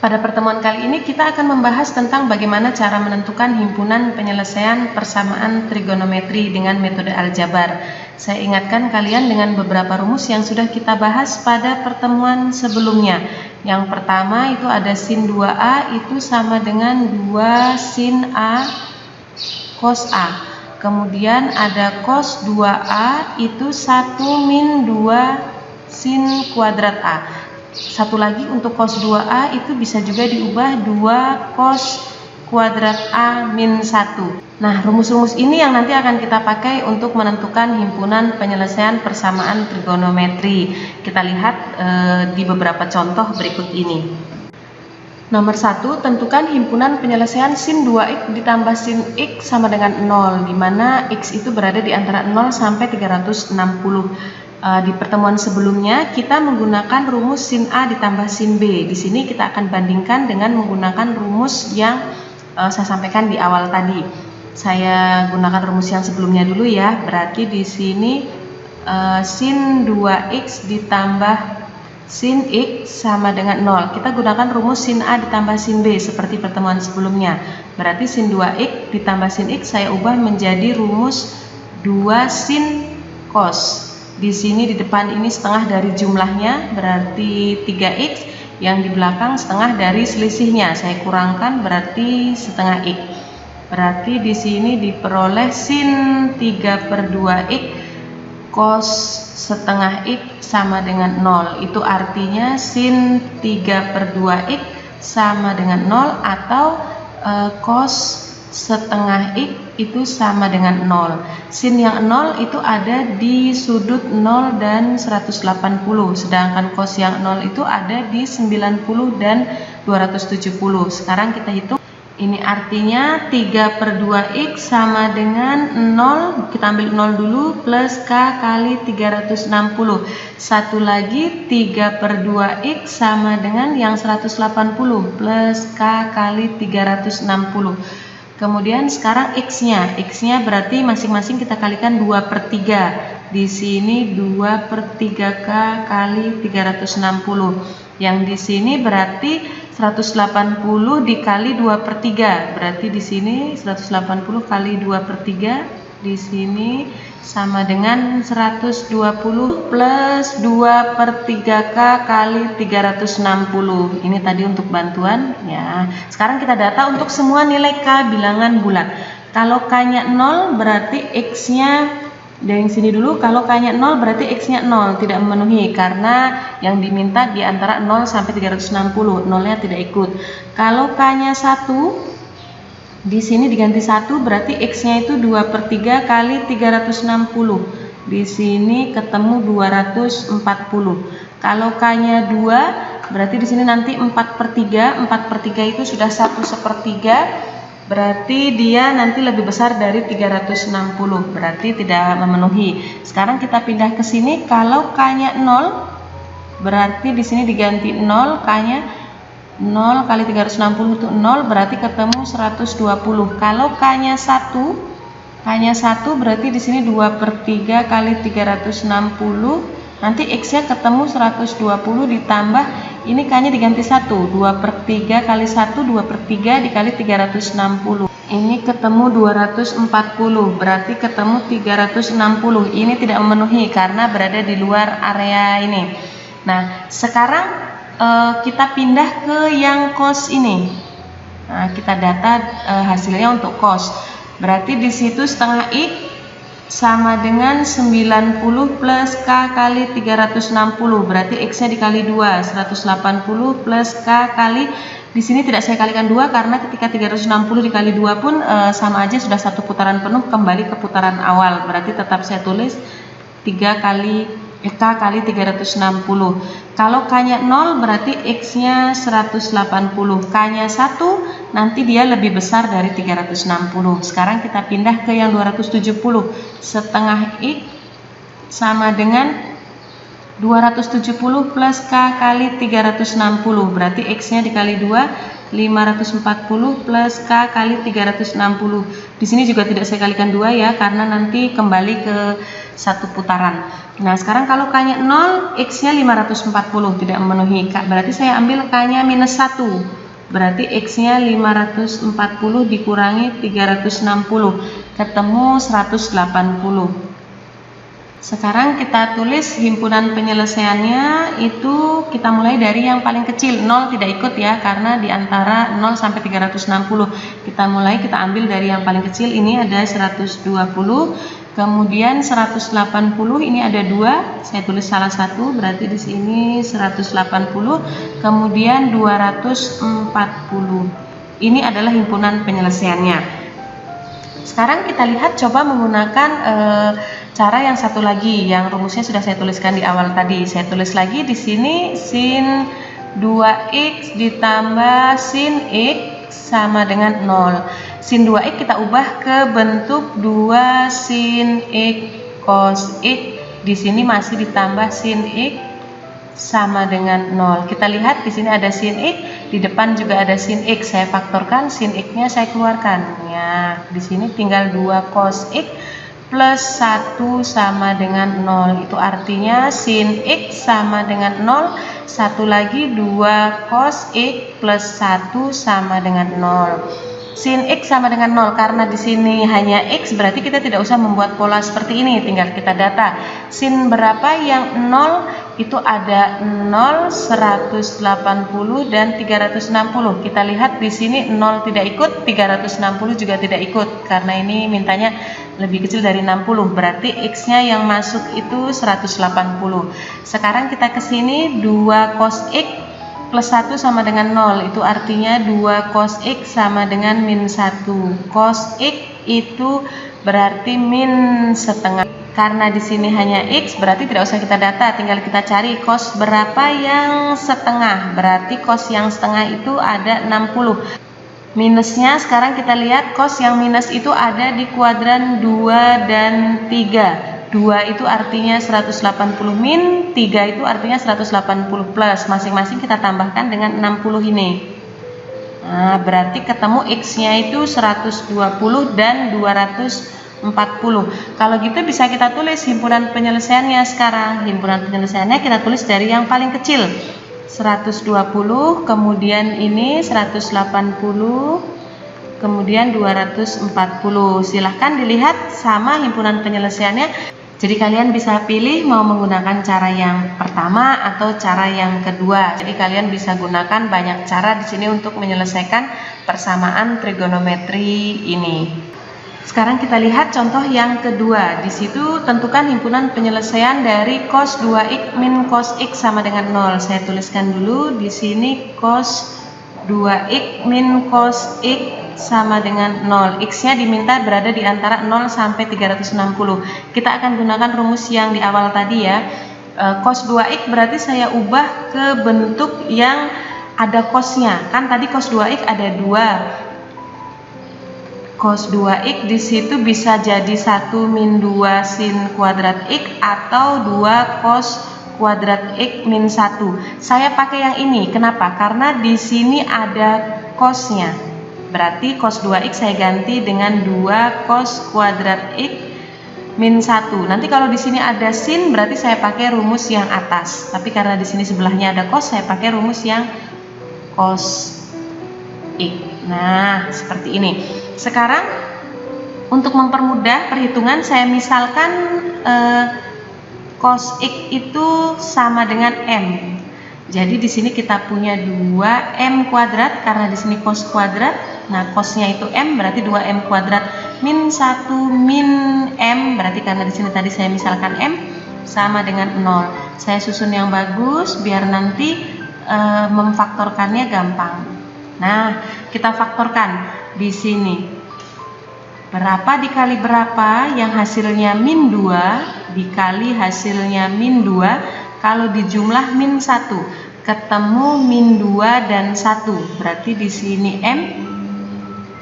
Pada pertemuan kali ini kita akan membahas tentang bagaimana cara menentukan himpunan penyelesaian persamaan trigonometri dengan metode aljabar. Saya ingatkan kalian dengan beberapa rumus yang sudah kita bahas pada pertemuan sebelumnya. Yang pertama itu ada sin 2A itu sama dengan 2 sin A cos A. Kemudian ada cos 2A itu 1 min 2 sin kuadrat A. Satu lagi untuk cos 2A itu bisa juga diubah 2 cos kuadrat A min 1. Nah, rumus-rumus ini yang nanti akan kita pakai untuk menentukan himpunan penyelesaian persamaan trigonometri. Kita lihat di beberapa contoh berikut ini. Nomor 1, tentukan himpunan penyelesaian sin 2x ditambah sin x sama dengan 0, di mana x itu berada di antara 0 sampai 360. Di pertemuan sebelumnya kita menggunakan rumus sin A ditambah sin B. Di sini kita akan bandingkan dengan menggunakan rumus yang saya sampaikan di awal tadi. Saya gunakan rumus yang sebelumnya dulu ya. Berarti di sini sin 2x ditambah sin x sama dengan 0. Kita gunakan rumus sin A ditambah sin B seperti pertemuan sebelumnya. Berarti sin 2x ditambah sin x saya ubah menjadi rumus 2 sin cos. Di sini di depan ini setengah dari jumlahnya berarti 3x, yang di belakang setengah dari selisihnya. Saya kurangkan berarti setengah x. Berarti di sini diperoleh sin 3/2x cos setengah x sama dengan 0. Itu artinya sin 3/2x sama dengan 0 atau cos setengah x itu sama dengan 0. Sin yang 0 itu ada di sudut 0 dan 180, sedangkan cos yang 0 itu ada di 90 dan 270. Sekarang kita hitung. Ini artinya 3/2x sama dengan 0, kita ambil 0 dulu, plus K kali 360. Satu lagi 3/2x sama dengan yang 180, plus K kali 360. Kemudian sekarang x-nya berarti masing-masing kita kalikan 2/3. Di sini 2/3K kali 360. Yang di sini berarti 180 dikali 2/3. Berarti di sini 180 kali 2/3 di sini sama dengan 120 plus 2/3K kali 360. Ini tadi untuk bantuan ya. Sekarang kita data untuk semua nilai K bilangan bulat. Kalau K-nya 0 berarti X-nya dari sini dulu. Kalau K-nya 0 berarti X-nya 0, tidak memenuhi karena yang diminta di antara 0 sampai 360. 0-nya tidak ikut. Kalau K-nya 1, di sini diganti 1 berarti X-nya itu 2/3 kali 360. Di sini ketemu 240. Kalau K-nya 2 berarti di sini nanti 4/3. 4/3 itu sudah 1/1. Berarti dia nanti lebih besar dari 360. Berarti tidak memenuhi. Sekarang kita pindah ke sini. Kalau K-nya 0 berarti di sini diganti 0, K-nya 0 kali 360 itu 0, berarti ketemu 120. Kalau K-nya 1, berarti di sini 2/3 kali 360. Nanti X-nya ketemu 120 ditambah ini K-nya diganti 1. 2/3 kali 1, 2/3 dikali 360. Ini ketemu 240, berarti ketemu 360. Ini tidak memenuhi karena berada di luar area ini. Nah, sekarang kita pindah ke yang cos ini. Nah, kita data hasilnya untuk cos. Berarti di situ setengah x sama dengan 90 plus K kali 360. Berarti X-nya dikali 2, 180 plus K kali, di sini tidak saya kalikan 2 karena ketika 360 dikali 2 pun sama aja sudah satu putaran penuh kembali ke putaran awal. Berarti tetap saya tulis 3 kali K kali 360. Kalau K-nya 0 berarti X-nya 180. K-nya 1 nanti dia lebih besar dari 360. Sekarang kita pindah ke yang 270. Setengah X sama dengan 270 plus K kali 360, berarti X-nya dikali 2, 540 plus K kali 360. Di sini juga tidak saya kalikan 2 ya, karena nanti kembali ke satu putaran. Nah, sekarang kalau K-nya 0, X-nya 540, tidak memenuhi K, berarti saya ambil K-nya minus 1. Berarti X-nya 540 dikurangi 360, ketemu 180. Sekarang kita tulis himpunan penyelesaiannya, itu kita mulai dari yang paling kecil. 0 tidak ikut ya, karena di antara 0 sampai 360. Kita ambil dari yang paling kecil, ini ada 120. Kemudian 180 ini ada 2, saya tulis salah satu, berarti di sini 180. Kemudian 240. Ini adalah himpunan penyelesaiannya. Sekarang kita lihat, coba menggunakan cara yang satu lagi, yang rumusnya sudah saya tuliskan di awal tadi. Saya tulis lagi di sini, sin 2x ditambah sin x sama dengan 0. Sin 2x kita ubah ke bentuk 2 sin x cos x. Di sini masih ditambah sin x sama dengan 0. Kita lihat di sini ada sin x, di depan juga ada sin x. Saya faktorkan, sin x-nya saya keluarkan. Ya, di sini tinggal 2 cos x plus 1 sama dengan 0. Itu artinya sin x sama dengan 0. Satu lagi 2 cos x plus 1 sama dengan 0. Sin x sama dengan 0, karena di sini hanya x, berarti kita tidak usah membuat pola seperti ini, tinggal kita data. Sin berapa yang 0? Itu ada 0, 180 dan 360. Kita lihat di sini 0 tidak ikut, 360 juga tidak ikut, karena ini mintanya lebih kecil dari 60, berarti x-nya yang masuk itu 180. Sekarang kita ke sini, 2 cos x plus 1 sama dengan 0, itu artinya 2 cos x sama dengan min 1. Cos x itu berarti min setengah. Karena di sini hanya x, berarti tidak usah kita data, tinggal kita cari cos berapa yang setengah. Berarti cos yang setengah itu ada 60. Minusnya sekarang kita lihat, cos yang minus itu ada di kuadran 2 dan 3. 2 itu artinya 180 min, 3 itu artinya 180 plus. Masing-masing kita tambahkan dengan 60 ini. Nah, berarti ketemu x-nya itu 120 dan 240. Kalau gitu bisa kita tulis himpunan penyelesaiannya sekarang. Himpunan penyelesaiannya kita tulis dari yang paling kecil, 120, kemudian ini 180, kemudian 240. Silahkan dilihat sama himpunan penyelesaiannya. Jadi kalian bisa pilih mau menggunakan cara yang pertama atau cara yang kedua. Jadi kalian bisa gunakan banyak cara di sini untuk menyelesaikan persamaan trigonometri ini. Sekarang kita lihat contoh yang kedua. Di situ tentukan himpunan penyelesaian dari cos 2x min cos x sama dengan 0. Saya tuliskan dulu di sini cos 2x min cos x sama dengan 0. X-nya diminta berada di antara 0 sampai 360. Kita akan gunakan rumus yang di awal tadi ya. Cos 2x berarti saya ubah ke bentuk yang ada cosnya. Kan tadi cos 2x ada 2. Cos 2x di situ bisa jadi 1 min 2 sin kuadrat x atau 2 cos kuadrat x min 1. Saya pakai yang ini. Kenapa? Karena di sini ada cosnya. Berarti cos 2x saya ganti dengan 2 cos kuadrat x min 1. Nanti kalau di sini ada sin, berarti saya pakai rumus yang atas. Tapi karena di sini sebelahnya ada cos, saya pakai rumus yang cos x. Nah, seperti ini. Sekarang untuk mempermudah perhitungan, saya misalkan cos x itu sama dengan m. Jadi di sini kita punya 2m kuadrat, karena di sini cos kuadrat. Nah, cosnya itu m, berarti 2m kuadrat min 1 min m, berarti karena di sini tadi saya misalkan m sama dengan 0. Saya susun yang bagus biar nanti memfaktorkannya gampang. Nah, kita faktorkan di sini. Berapa dikali berapa yang hasilnya min 2 dikali hasilnya min 2, kalau dijumlah min 1, ketemu min 2 dan 1. Berarti di sini m,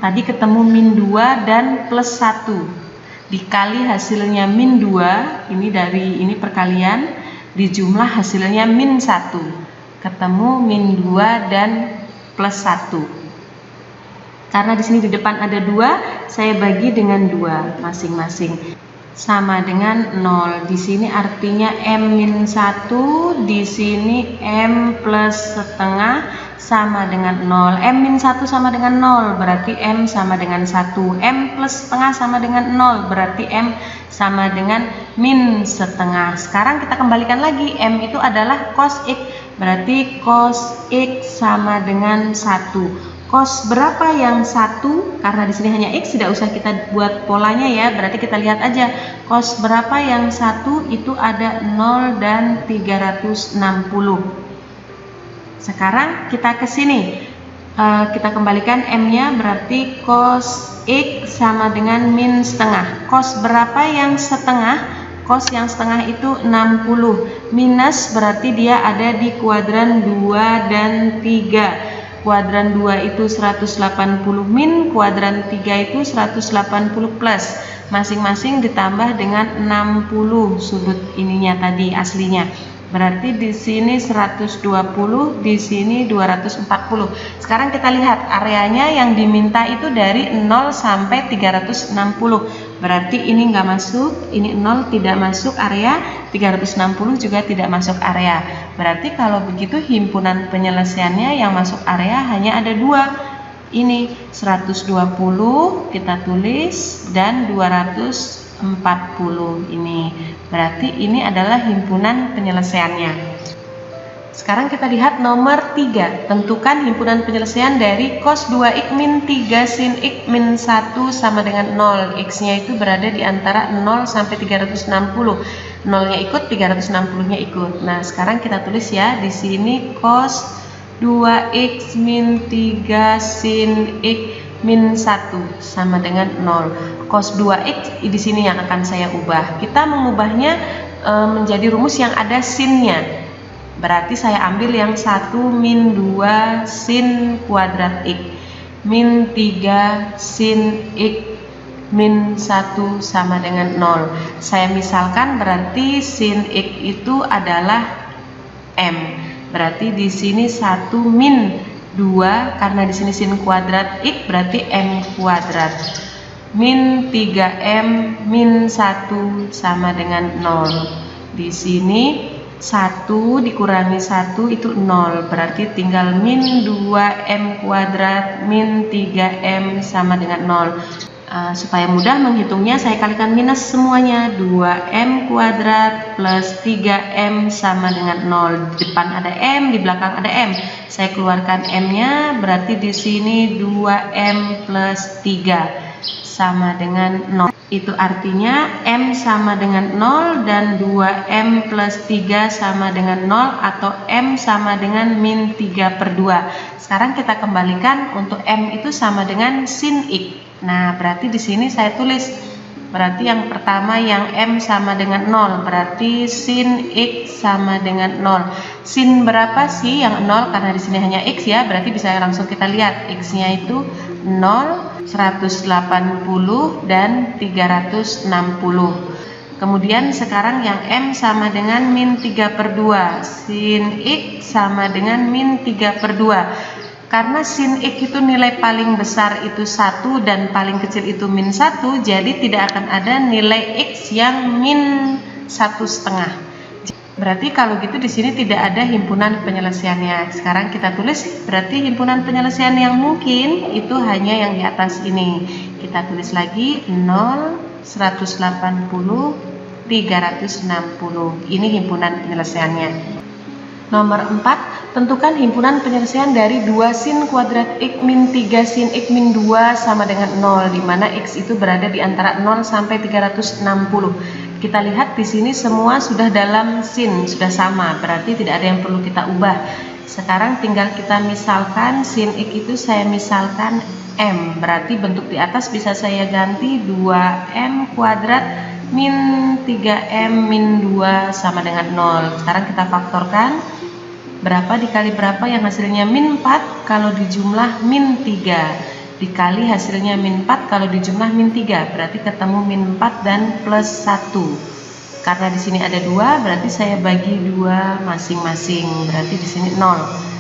tadi ketemu min 2 dan plus 1. Dikali hasilnya min 2, ini dari ini perkalian, dijumlah hasilnya min 1, ketemu min 2 dan plus 1. Karena di sini di depan ada 2, saya bagi dengan 2 masing-masing, sama dengan 0. Di sini artinya M min 1, di sini M plus setengah sama dengan 0. M min 1 sama dengan 0, berarti M sama dengan 1. M plus setengah sama dengan 0, berarti M sama dengan min setengah. Sekarang kita kembalikan lagi, M itu adalah cos X, berarti cos X sama dengan 1. Cos berapa yang 1? Karena di sini hanya X, tidak usah kita buat polanya ya, berarti kita lihat aja. Cos berapa yang 1 itu ada 0 dan 360. Sekarang kita ke sini, kita kembalikan M-nya, berarti cos X sama dengan min setengah. Cos berapa yang setengah? Cos yang setengah itu 60. Minus berarti dia ada di kuadran 2 dan 3. Kuadran 2 itu 180 min, kuadran 3 itu 180 plus. Masing-masing ditambah dengan 60 sudut ininya tadi aslinya. Berarti di sini 120, di sini 240. Sekarang kita lihat areanya yang diminta itu dari 0 sampai 360. Berarti ini enggak masuk, ini 0 tidak masuk area, 360 juga tidak masuk area. Berarti kalau begitu himpunan penyelesaiannya yang masuk area hanya ada 2. Ini 120 kita tulis dan 240 ini. Berarti ini adalah himpunan penyelesaiannya. Sekarang kita lihat nomor 3. Tentukan himpunan penyelesaian dari cos 2x min 3 sin x min 1 sama dengan 0. X-nya itu berada di antara 0 sampai 360. 0-nya ikut, 360-nya ikut. Nah, sekarang kita tulis ya, di sini cos 2x min 3 sin x min 1 sama dengan 0. Cos 2x di sini yang akan saya ubah. Kita mengubahnya menjadi rumus yang ada sinnya. Berarti saya ambil yang 1 min 2 sin kuadrat x min 3 sin x min 1 sama dengan 0. Saya misalkan berarti sin x itu adalah M. Berarti di sini 1 min 2, karena di sini sin kuadrat x berarti M kuadrat. Min 3M min 1 sama dengan 0. Di sini 1 dikurangi 1 itu 0, berarti tinggal min 2M kuadrat min 3M sama dengan 0. Supaya mudah menghitungnya, saya kalikan minus semuanya. 2M kuadrat plus 3M sama dengan 0. Di depan ada M, di belakang ada M. Saya keluarkan M-nya, berarti di sini 2M plus 3 sama dengan 0. Itu artinya M sama dengan 0 dan 2M plus 3 sama dengan 0, atau M sama dengan min 3/2. Sekarang kita kembalikan, untuk M itu sama dengan sin X. Nah, berarti di sini saya tulis, berarti yang pertama yang M sama dengan 0, berarti sin X sama dengan 0. Sin berapa sih yang 0? Karena di sini hanya X ya, berarti bisa langsung kita lihat. X-nya itu 0, 180, dan 360. Kemudian sekarang yang M sama dengan min 3/2. Sin X sama dengan min 3/2. Karena sin X itu nilai paling besar itu 1 dan paling kecil itu min 1, jadi tidak akan ada nilai X yang min 1/2. Berarti kalau gitu di sini tidak ada himpunan penyelesaiannya. Sekarang kita tulis, berarti himpunan penyelesaian yang mungkin itu hanya yang di atas ini. Kita tulis lagi 0, 180, 360. Ini himpunan penyelesaiannya. Nomor 4, tentukan himpunan penyelesaian dari 2 sin kuadrat x min 3 sin x min 2 sama dengan 0, di mana x itu berada di antara 0 sampai 360. Kita lihat di sini semua sudah dalam sin, sudah sama, berarti tidak ada yang perlu kita ubah. Sekarang tinggal kita misalkan sin x itu saya misalkan M, berarti bentuk di atas bisa saya ganti 2M kuadrat min 3M min 2 sama dengan 0. Sekarang kita faktorkan. Berapa dikali berapa yang hasilnya min 4 kalau dijumlah min 3. Dikali hasilnya min 4 kalau dijumlah min 3. Berarti ketemu min 4 dan plus 1. Karena di sini ada 2, berarti saya bagi 2 masing-masing. Berarti di sini 0.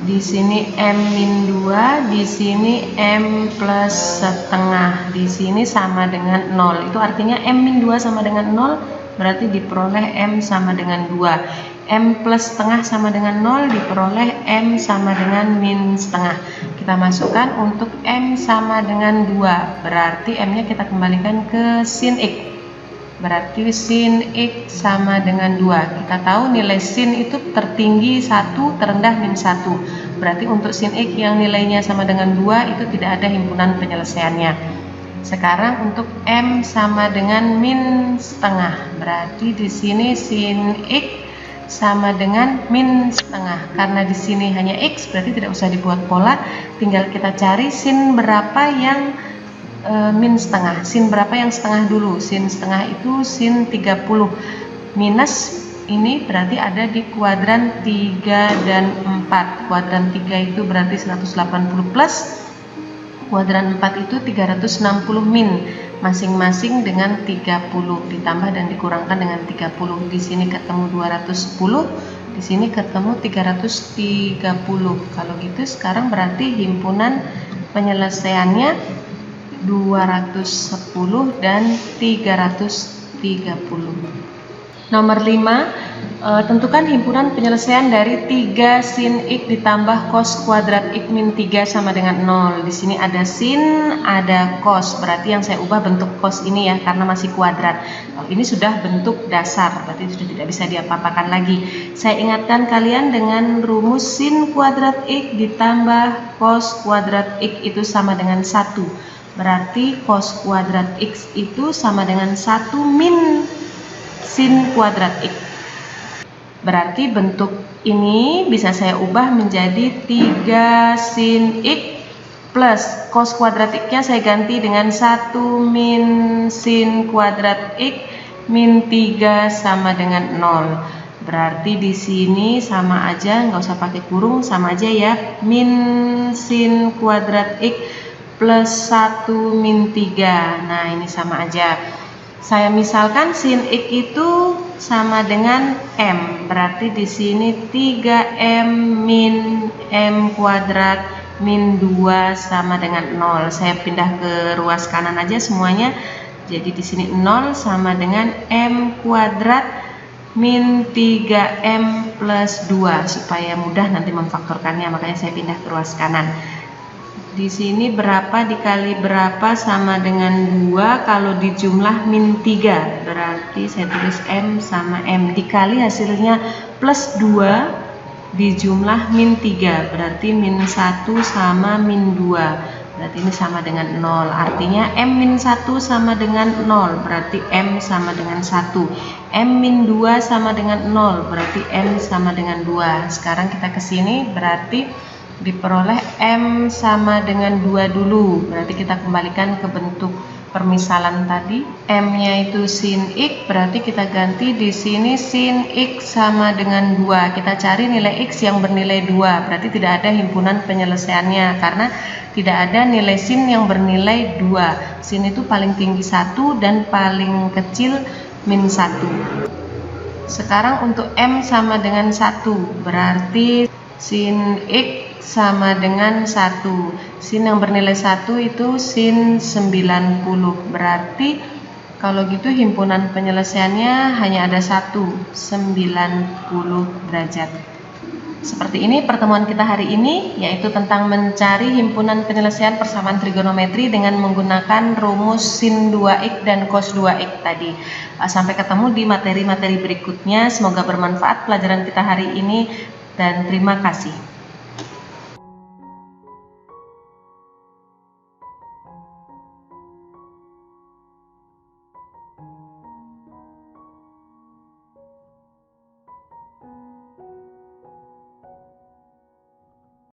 Di sini M-2, di sini M plus setengah. Di sini sama dengan 0. Itu artinya M-2 sama dengan 0, berarti diperoleh M sama dengan 2. M plus setengah sama dengan 0, diperoleh M sama dengan min setengah. Kita masukkan untuk M sama dengan 2, berarti M-nya kita kembalikan ke sin X. Berarti sin X sama dengan 2. Kita tahu nilai sin itu tertinggi 1, terendah min 1. Berarti untuk sin X yang nilainya sama dengan 2 itu tidak ada himpunan penyelesaiannya. Sekarang untuk M sama dengan min setengah. Berarti di sini sin X sama dengan min setengah. Karena di sini hanya X, berarti tidak usah dibuat pola. Tinggal kita cari sin berapa yang min setengah. Sin berapa yang setengah dulu? Sin setengah itu sin 30 minus ini berarti ada di kuadran 3 dan 4. Kuadran 3 itu berarti 180 plus, kuadran 4 itu 360 min, masing-masing dengan 30 ditambah dan dikurangkan dengan 30. Di sini ketemu 210, di sini ketemu 330. Kalau gitu sekarang berarti himpunan penyelesaiannya 210 dan 330. Nomor 5, tentukan himpunan penyelesaian dari 3 sin X ditambah cos kuadrat X min 3 sama dengan 0. Di sini ada sin, ada cos, berarti yang saya ubah bentuk cos ini ya, karena masih kuadrat. Ini sudah bentuk dasar, berarti sudah tidak bisa diapa-apakan lagi. Saya ingatkan kalian dengan rumus sin kuadrat X ditambah cos kuadrat X itu sama dengan 1. Berarti cos kuadrat X itu sama dengan 1 min sin kuadrat X. Berarti bentuk ini bisa saya ubah menjadi 3 sin X plus cos kuadrat X-nya saya ganti dengan 1 min sin kuadrat X min 3 sama dengan 0. Berarti di sini sama aja, nggak usah pakai kurung, sama aja ya. Min sin kuadrat X plus 1 min 3. Nah, ini sama aja. Saya misalkan sin X itu sama dengan M. Berarti di sini 3M min M kuadrat min 2 sama dengan 0. Saya pindah ke ruas kanan aja semuanya. Jadi di sini 0 sama dengan M kuadrat min 3M plus 2. Supaya mudah nanti memfaktorkannya, makanya saya pindah ke ruas kanan. Di sini berapa dikali berapa sama dengan 2, kalau dijumlah min 3. Berarti saya tulis M sama M dikali hasilnya plus 2 dijumlah min 3. Berarti min 1 sama min 2. Berarti ini sama dengan 0. Artinya M min 1 sama dengan 0. Berarti M sama dengan 1. M min 2 sama dengan 0. Berarti M sama dengan 2. Sekarang kita ke sini, berarti diperoleh M sama dengan 2 dulu. Berarti kita kembalikan ke bentuk permisalan tadi. M-nya itu sin X, berarti kita ganti di sini sin X sama dengan 2. Kita cari nilai X yang bernilai 2. Berarti tidak ada himpunan penyelesaiannya karena tidak ada nilai sin yang bernilai 2. Sin itu paling tinggi 1 dan paling kecil min 1. Sekarang untuk M sama dengan 1, berarti sin X sama dengan 1. Sin yang bernilai 1 itu sin 90. Berarti kalau gitu himpunan penyelesaiannya hanya ada 1, 90 derajat. Seperti ini pertemuan kita hari ini, yaitu tentang mencari himpunan penyelesaian persamaan trigonometri dengan menggunakan rumus sin 2x dan cos 2x tadi. Sampai ketemu di materi-materi berikutnya. Semoga bermanfaat pelajaran kita hari ini dan terima kasih.